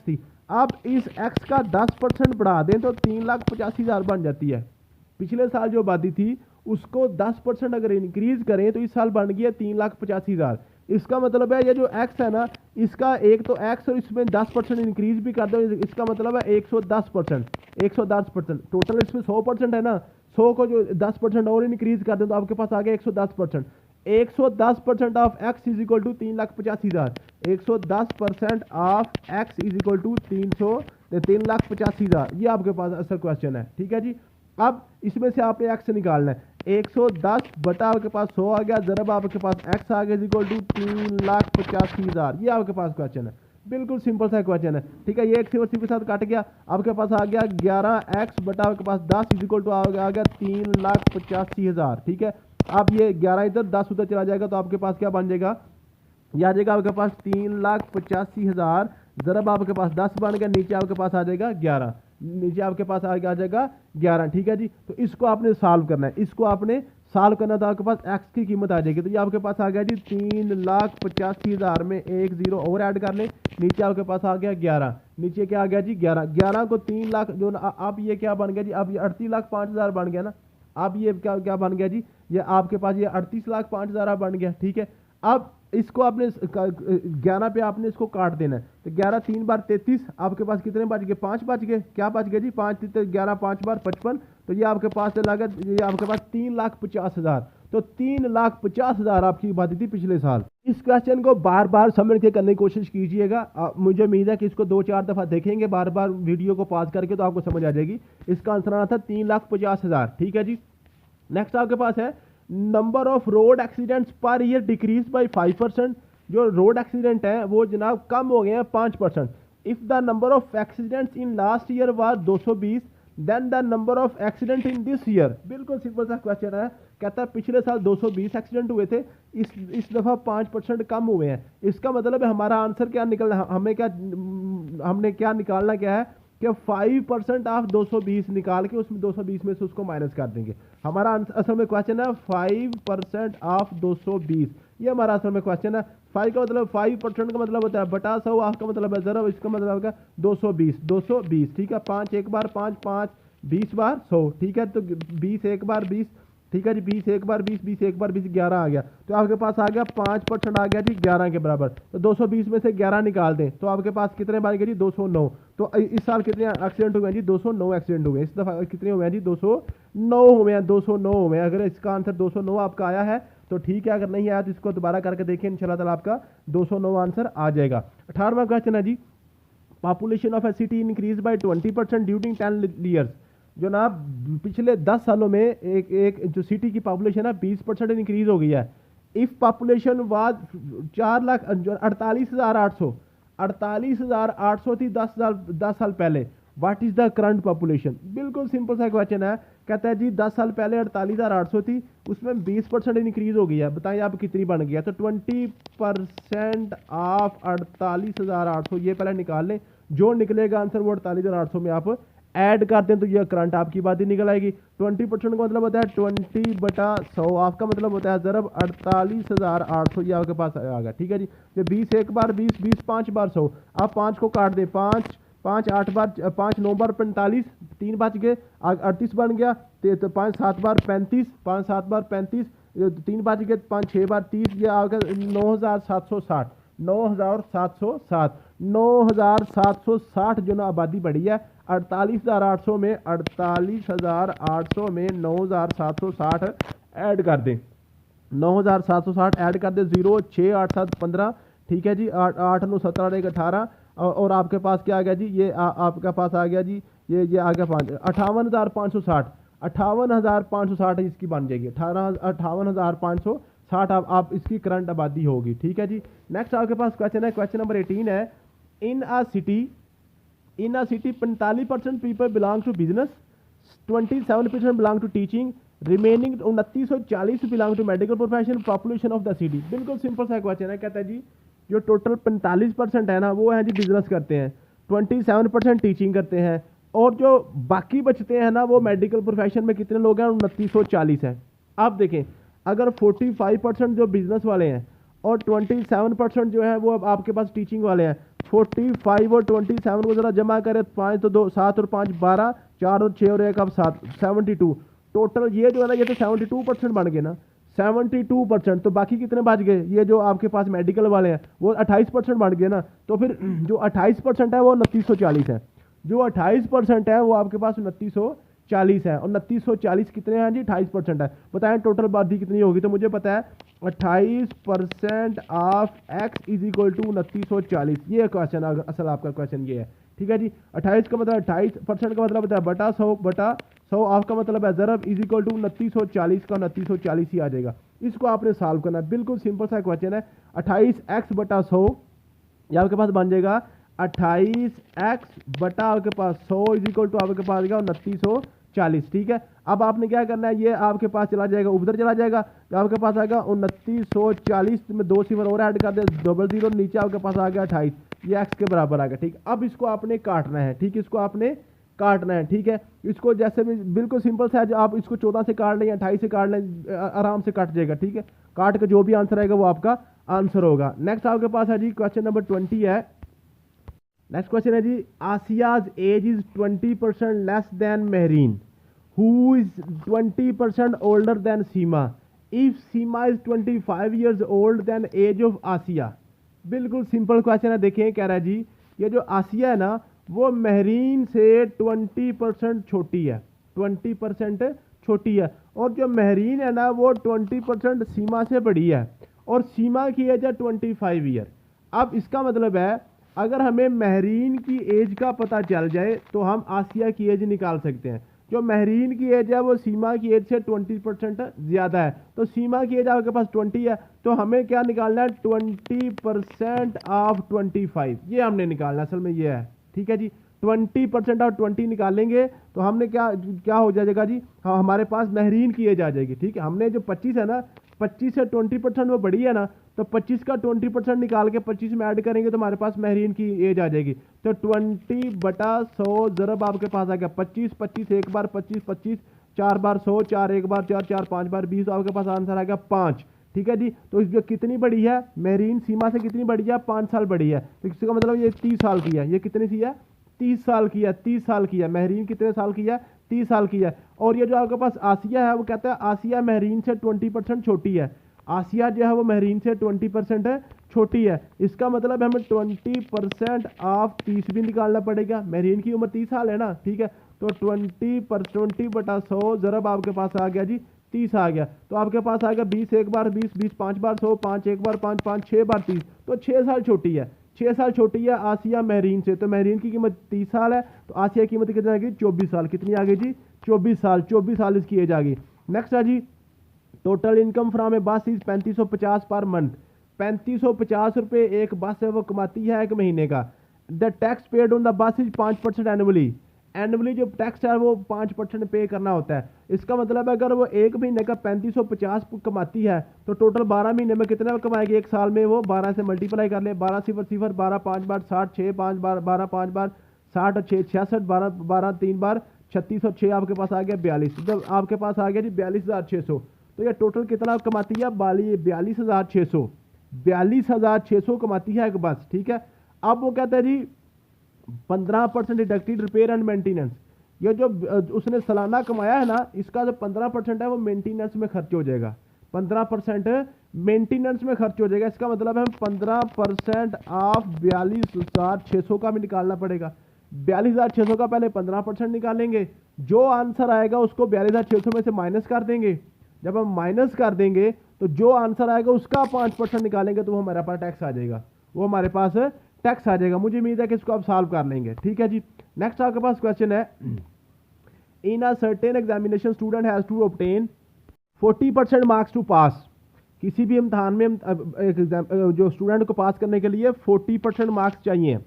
थी। अब इस X का 10% बढ़ा दें तो 3,85,000 बन जाती है। पिछले साल जो आबादी थी उसको 10% अगर इंक्रीज करें तो इस साल बन गया 3,85,000। इसका मतलब है ये जो X है ना, इसका एक तो X और इसमें 10% इंक्रीज भी कर दो, इसका मतलब है 110%। टोटल इसमें 100% है ना, 100 को जो 10% और इंक्रीज कर दो तो आपके पास आ गया 110%। 110% of X is equal to 3,85,000। 110% of X is equal to 3,85,000। ये आपके पास असल क्वेश्चन है, ठीक है जी। अब इसमें से आपने X निकालना है, 110 बटा आपके पास 100 आ गया, जरब आपके पास X आ गया इज इक्वल टू 3,85,000। ये आपके पास क्वेश्चन है, बिल्कुल सिंपल सा क्वेश्चन है, ठीक है। ये एक सिवर के साथ काट गया, आपके पास आ गया 11X बटा आपके पास 10 इज इक्वल टू आ गया 3,85,000, ठीक है। अब ये 11 इधर 10 उधर चला जाएगा तो आपके पास क्या बन जाएगा, यह आ जाएगा आपके पास 3,85,000, जरब आपके पास 10 बन गया, नीचे आपके पास आ जाएगा 11, नीचे आपके पास आ जाएगा 11, ठीक है जी। तो इसको आपने सॉल्व करना है, इसको आपने सॉल्व करना तो आपके पास X की कीमत आ जाएगी। तो ये आपके पास आ गया जी 3,85,000 में एक जीरो और ऐड कर लें, नीचे आपके पास आ गया 11, नीचे क्या आ गया जी 11, 11 को 3 लाख जो अब ये क्या बन गया जी, अब ये 38,05,000 बन गया ना। अब ये क्या बन गया जी, ये आपके पास ये 38,05,000 बन गया, ठीक है। अब इसको आपने 11 पे आपने इसको काट देना है, तो 11 3 बार 33, आपके पास कितने बच गए, 5 बच गए, क्या बच गए जी 5, 11 5 बार 55, तो ये आपके पास लगा, ये आपके पास 3,50,000। तो 3,50,000 आपकी आबादी थी पिछले साल। इस क्वेश्चन को बार बार समझ के करने की कोशिश कीजिएगा, मुझे उम्मीद है कि इसको 2-4 दफ़ा देखेंगे बार बार वीडियो को पॉज करके तो आपको समझ आ जाएगी। इसका आंसर आना था 3,50,000, ठीक है जी। नेक्स्ट आपके पास है number of road accidents per year decrease by 5%। जो रोड एक्सीडेंट है वो जनाब कम हो गए हैं 5%। If the number of accidents in last year was 220 then the number of accident in this year. बिल्कुल सिंपल सा क्वेश्चन है, कहता है पिछले साल 220 एक्सीडेंट हुए थे, इस दफ़ा 5% कम हुए हैं। इसका मतलब है हमारा आंसर क्या निकलना, हमने क्या निकालना क्या है कि 5% ऑफ 220 निकाल के उसमें 220 में से उसको माइनस कर देंगे। हमारा असल में क्वेश्चन है 5% ऑफ 220, ये हमारा असल में क्वेश्चन है। 5 का मतलब 5% का मतलब होता है बटा 100, आपका मतलब है जरा, इसका मतलब होगा 220, ठीक है। 5 एक बार 5, 5 20 बार 100, ठीक है। तो 20 एक बार 20, ठीक है जी, 20 एक बार 20, 20 एक बार 20, 11 आ गया। तो आपके पास आ गया 5% आ गया जी 11 के बराबर। तो 220 में से 11 निकाल दें तो आपके पास कितने बन गए जी 209। तो इस साल कितने एक्सीडेंट हुए हैं जी 209 एक्सीडेंट हुए हैं। इस दफ़ा कितने हुए हैं जी 209 हुए हैं, 209 हुए हैं। अगर इसका आंसर 209 आपका आया है तो ठीक है, अगर नहीं आया तो इसको दोबारा करके देखिए, इंशाल्लाह ताला आपका 209 आंसर आ जाएगा। 18वां क्वेश्चन है जी population of a city increase by 20% during 10 years. जो ना पिछले 10 सालों में एक जो सिटी की पॉपुलेशन है 20% इंक्रीज हो गई है। इफ पॉपुलेशन वाज 48,800 थी 10 साल पहले, what is the current population. बिल्कुल सिंपल सा क्वेश्चन है, कहता है जी 10 साल पहले 48,800 थी, उसमें 20% इंक्रीज हो गई है, बताइए आप कितनी बन गई है। तो 20% ऑफ 48,800 ये पहले निकाल लें, जो निकलेगा आंसर वो 48,800 में आप ऐड कर दें तो ये करंट आपकी बात ही निकल आएगी। 20% का मतलब होता है 20/100, आपका मतलब होता है ज़रब 48,800, ये आपके पास आ गया, ठीक है जी। ये 20 एक बार 20, 20 5 बार 100, आप 5 को काट दें, 5 5 8 बार 5 9 बार 45, 3 बच गए, 38 बन गया। तो 5 7 बार 35, 5 7 बार 35, 3 बच गए, 5 6 बार 30, ये आ गया 9760। 9760 9760 जो ना आबादी बढ़ी है। 48,800 में 48,800 में 9760 ऐड कर दें। 9760 ऐड कर दे, 0 6 8 7 15, ठीक है जी। 8 8 9 17 1 18, और आपके पास क्या आ गया जी, ये आपके पास आ गया जी, ये आ गया 5 58,560। 58,560 इसकी बन जाएगी। 58,560 आप इसकी करंट आबादी होगी, ठीक है जी। नेक्स्ट आपके पास क्वेश्चन है, क्वेश्चन नंबर 18 है। In a city 45% people belong to business, 27% belong to teaching, remaining 2940 belong to medical profession, population of the city. बिल्कुल सिंपल सा क्वेश्चन है। कहता है जी जो टोटल 45% है ना, वो है जी बिजनेस करते हैं, 27% टीचिंग करते हैं, और जो बाकी बचते हैं ना वो मेडिकल प्रोफेशन में कितने लोग हैं, 2940 है। आप देखें, अगर 45% जो बिजनेस वाले हैं और 27% जो है वो अब आपके पास टीचिंग वाले हैं, 45 और 27 को जरा जमा करें, 5 तो 2 7 और 5 12, 4 और 6 और 1 अब 7, 72 टोटल। ये जो है ना, ये तो 72% बन गए ना, 72%। तो बाकी कितने बच गए, ये जो आपके पास मेडिकल वाले हैं वो 28% बन गए ना। तो फिर जो 28% है वो 2940 है, जो 28% है वो आपके पास 2940 है, और 2940 कितने हैं जी, 28% है। बताएं टोटल आबादी कितनी होगी, तो मुझे पता है 28% of x is equal to 2940। ये क्वेश्चन असल आपका क्वेश्चन ये है, ठीक है जी। 28 का मतलब 28% का मतलब होता है बटा 100 आपका मतलब है ज़रब इज इक्वल टू 2940 का 2940 ही आ जाएगा। इसको आपने सॉल्व करना है, बिल्कुल सिंपल सा क्वेश्चन है। 28x बटा 100 ये आपके पास बन जाएगा 28x बटा आपके पास 100 इज इक्वल टू आपके पास आएगा 2940, ठीक है। अब आपने क्या करना है, ये आपके पास चला जाएगा, उधर चला जाएगा, तो आपके पास आएगा 2940 में 2 सिफर और ऐड कर दे, 00, नीचे आपके पास आ गया 28, ये x के बराबर आ गया, ठीक। अब इसको आपने काटना है, ठीक, इसको आपने काटना है, ठीक है। इसको जैसे भी बिल्कुल सिंपल सा है, जो आप इसको 14 से काट लें या 28 से काट लें, आराम से कट जाएगा, ठीक है। काट के जो भी आंसर आएगा वो आपका आंसर होगा। नेक्स्ट आपके पास है जी क्वेश्चन नंबर 20 है। नेक्स्ट क्वेश्चन है जी, Asiya's age is 20% less than Mehreen, who is 20% older than Seema, if Seema is 25 years old then age of Asiya. बिल्कुल सिंपल क्वेश्चन है। देखें, कह रहा है जी ये जो आसिया है ना वो मेहरीन से 20% छोटी है, 20% छोटी है, और जो मेहरीन है ना वो 20% सीमा से बड़ी है, और सीमा की एज है 25 ईयर। अब इसका मतलब है अगर हमें मेहरीन की एज का पता चल जाए तो हम आसिया की एज निकाल सकते हैं। जो मेहरीन की एज है वो सीमा की एज से 20% ज़्यादा है, तो सीमा की एज आपके पास 20 है, तो हमें क्या निकालना है, 20% ऑफ 25, ये हमने निकालना असल में ये है, ठीक है जी। 20% और 20 निकालेंगे तो हमने क्या क्या हो जाएगा जी, हाँ हमारे पास मेहरीन की एज आ जाएगी, ठीक है। हमने जो 25 है ना, 25 से 20% वो बड़ी है ना, तो 25 का 20% निकाल के 25 में ऐड करेंगे तो हमारे पास मेहरीन की एज आ जाएगी। तो 20 बटा 100 ज़रब आपके पास आ गया 25, 25 एक बार 25, 25 4 बार 100, 4 एक बार 4, 4 5 बार 20, आपके पास आंसर आ गया 5, ठीक है जी। तो इसमें कितनी बड़ी है, मेहरीन सीमा से कितनी बड़ी है, 5 साल बड़ी है, तो इसका मतलब ये 30 साल की है। ये कितनी सी है, 30 साल की है, 30 साल की है। मेहरीन कितने साल की है, 30 साल की है। और ये जो आपके पास आसिया है वो कहता है आसिया मेहरीन से 20% छोटी है, आसिया जो है वो मेहरीन से 20% छोटी है। इसका मतलब हमें 20% ऑफ 30 भी निकालना पड़ेगा, मेहरीन की उम्र 30 साल है ना, ठीक है। तो 20 बटा 100 ज़रब आपके पास आ गया जी 30 आ गया, तो आपके पास आ गया 20 एक बार 20, 20 5 बार 100, 5 एक बार 5, 5 6 बार 30, तो 6 साल छोटी है, 6 साल छोटी है आसिया मेहरीन से। तो मेहरीन की कीमत 30 साल है, तो आसिया की कीमत कितनी आ गई, 24 साल। कितनी आ गई जी, 24 साल, 24 साल इसकी एज आ गई। नेक्स्ट है जी, टोटल इनकम फ्रॉम ए बस इज 3550 पर मंथ, 3550 रुपये एक बस है वो कमाती है एक महीने का। The tax paid on the bus is 5% annually, annually जो टैक्स है वो 5% पे करना होता है। इसका मतलब है अगर वो एक महीने का 3550 कमाती है तो टोटल 12 महीने में कितना कमाएगी, एक साल में वो 12 से मल्टीप्लाई कर ले, 12 सिफर सिफर 12 5 बार 60, 6 5 बार 12 5 बार 60 और 6 66, 12 12 3 बार 36 और 6 आपके पास आ गया 42, तो आपके पास आ गया जी 42,600। तो ये टोटल कितना कमाती है, 42,600, 42,600 कमाती है एक बस, ठीक है। अब वो कहता है जी 15% डिडक्टेड रिपेयर एंड मेंटेनेंस। ये जो उसने सालाना कमाया है ना, इसका जो 15% है वो मेंटेनेंस में खर्च हो जाएगा। 15% मेंटेनेंस में खर्च हो जाएगा। इसका मतलब है 15% ऑफ 42,600 का भी निकालना पड़ेगा। 42,600 का पहले 15% निकालेंगे, जो आंसर आएगा उसको 42,600 में से माइनस कर देंगे। जब हम माइनस कर देंगे तो जो आंसर आएगा उसका 5% निकालेंगे तो वो हमारे पास टैक्स आ जाएगा, वो हमारे पास टैक्स आ जाएगा। मुझे उम्मीद है कि इसको आप सॉल्व कर लेंगे। ठीक है जी। नेक्स्ट आपके पास क्वेश्चन है, in a certain examination student has to obtain 40% marks to pass. किसी भी इम्तहान में जो स्टूडेंट को पास करने के लिए 40% मार्क्स चाहिए।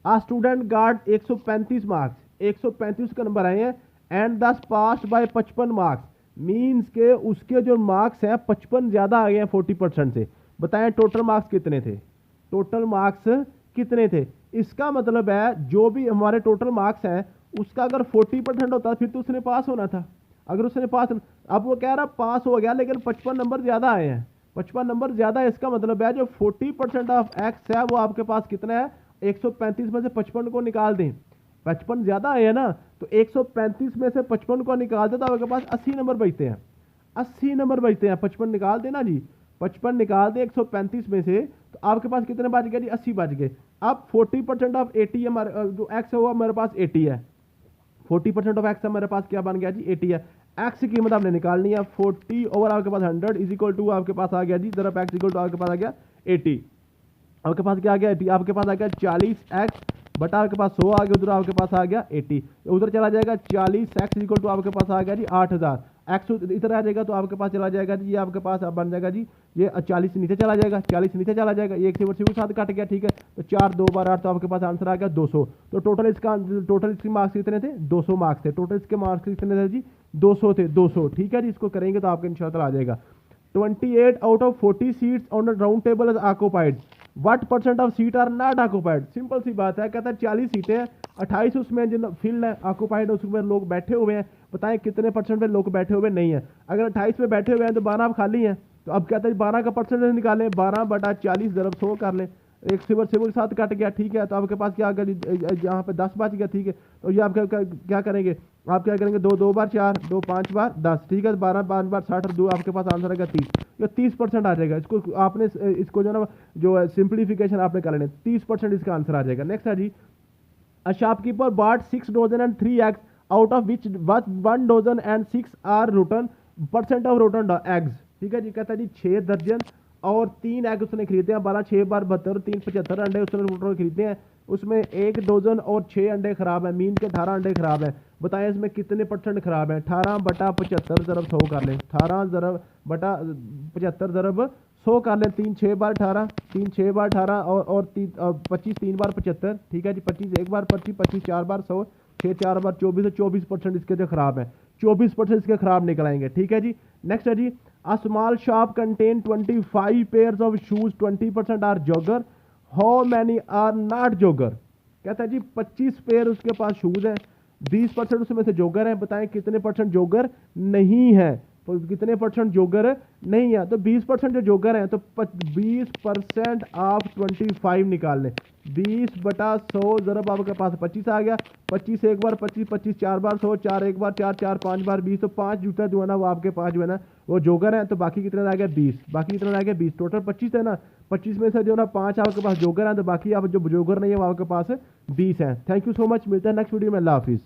आ स्टूडेंट गार्ड 135 मार्क्स, 135 का नंबर आए हैं, एंड दस पास बाय 55 मार्क्स, मीन्स के उसके जो मार्क्स हैं 55 ज़्यादा आ गए हैं 40% से। बताएं टोटल मार्क्स कितने थे, टोटल मार्क्स कितने थे। इसका मतलब है जो भी हमारे टोटल मार्क्स हैं उसका अगर 40% होता फिर तो उसने पास होना था। अगर उसने पास, अब वो कह रहा पास हो गया लेकिन 55 नंबर ज़्यादा आए हैं, 55 नंबर ज़्यादा है। इसका मतलब है जो 40% ऑफ एक्स है वो आपके पास कितना है, 135 में से 55 को निकाल दें। 55 ज़्यादा आए हैं ना, तो 135 में से 55 को निकाल दे तो आपके पास 80 नंबर बचते हैं, 80 नंबर बचते हैं। 55 निकाल देना जी, 55 निकाल दे 135 में से तो आपके पास कितने बच गए जी, 80 बच गए। अब 40% ऑफ 80 हमारे जो एक्स है वो हमारे पास 80 है। 40% ऑफ एक्स हमारे पास क्या बन गया जी, 80 है। एक्स की कीमत आपने निकालनी है, 40 ओवर आपके पास 100 इज इक्वल टू आपके पास आ गया जी, जरा एक्स इक्वल टू आपके पास आ गया 80। आपके पास क्या आ गया, 80 आपके पास आ गया 40x बटा आपके पास 100 आ गया, उधर आपके पास आ गया 80, उधर चला जाएगा 40x इक्वल टू आपके पास आ गया जी 8000। एक्स इधर आ जाएगा तो आपके पास चला जाएगा जी, ये आपके पास बन जाएगा जी, ये 40 नीचे चला जाएगा, 40 नीचे चला जाएगा, ये एक से साथ कट गया। ठीक है, तो 4 2 बार 8 तो आपके पास आंसर आ गया 200। तो टोटल इसके मार्क्स कितने थे, 200 मार्क्स थे। टोटल इसके मार्क्स कितने थे जी, 200 थे, 200। ठीक है जी, इसको करेंगे तो आपके इंशाल्लाह आ जाएगा। 28 out of 40 seats on the round table is occupied, what percent of seat are not occupied. Simple सी बात है, कहता है 40 सीटें हैं, 28 उसमें जिन फील्ड है ऑक्युपाइड, उसमें लोग बैठे हुए हैं। बताएं कितने परसेंट पे लोग बैठे हुए नहीं है। अगर 28 में बैठे हुए हैं तो 12 खाली हैं, तो अब कहते हैं 12 का परसेंटेज निकालें, 12 बटा 40 ज़रब 100 कर लें, एक सिवर सिवर के साथ कट गया। ठीक है, तो आपके पास क्या आ गया, यहाँ पे 10 बच गया। ठीक है, तो ये आप क्या करेंगे, आप क्या करेंगे, 2 2 बार 4, 2 5 बार 10। ठीक है, 12 5 बार 60 और 2 आपके पास आंसर आएगा 30। ये 30% आ जाएगा। इसको आपने इसको जो ना जो सिंप्लीफिकेशन आपने कर लेना, 30% इसका आंसर आ जाएगा। नेक्स्ट है जी, a shopkeeper bought 6 dozen and 3 eggs out of which 1 dozen and 6 are rotten, percent of rotten eggs. ठीक है जी, कहता है जी 6 दर्जन और 3 एग उसने खरीदे हैं, 12 6 बार 72, 3 75 अंडे उसने रोटर खरीदे हैं, उसमें 1 डजन और 6 अंडे खराब है, मीन के 18 अंडे खराब है। बताएं इसमें कितने परसेंट खराब है। 18 बटा 75 ज़रब 100 कर लें, 18 ज़रब बटा 75 ज़रब 100 कर लें। 3 6 बार 18, 3 6 बार 18 और 25 3 बार 75। ठीक है जी, 25 1 बार 25, 25 4 बार 100, 6 4 बार 24, 24% इसके जो खराब है, 24% इसके खराब निकल आएंगे। ठीक है जी। नेक्स्ट है जी, a small shop contain 25 pairs of shoes, 20% are jogger, how many are not jogger. कहता है जी 25 पेयर उसके पास शूज हैं, 20% उसमें से जॉगर है। बताएं कितने परसेंट जॉगर नहीं है, तो कितने परसेंट जॉगर नहीं है। तो 20% जो जॉगर हैं, तो 20% ऑफ 25 निकाल लें, 20 बटा 100 ज़रब आपके पास 25 आ गया। 25 एक बार 25, 25 4 बार 100, 4 एक बार 4, 4 5 बार 20, तो 5 जूता जो है ना वो आपके पास जो है ना वो जोगर है। तो बाकी कितने आ गया 20, बाकी कितने आ गया 20, टोटल 25 है ना। 25 में से जो ना 5 आपके पास जोगर है, तो बाकी आप जो जोगर नहीं है वो आपके पास 20 है। थैंक यू सो मच, मिलता है नेक्स्ट वीडियो में, अल्लाह हाफिज़।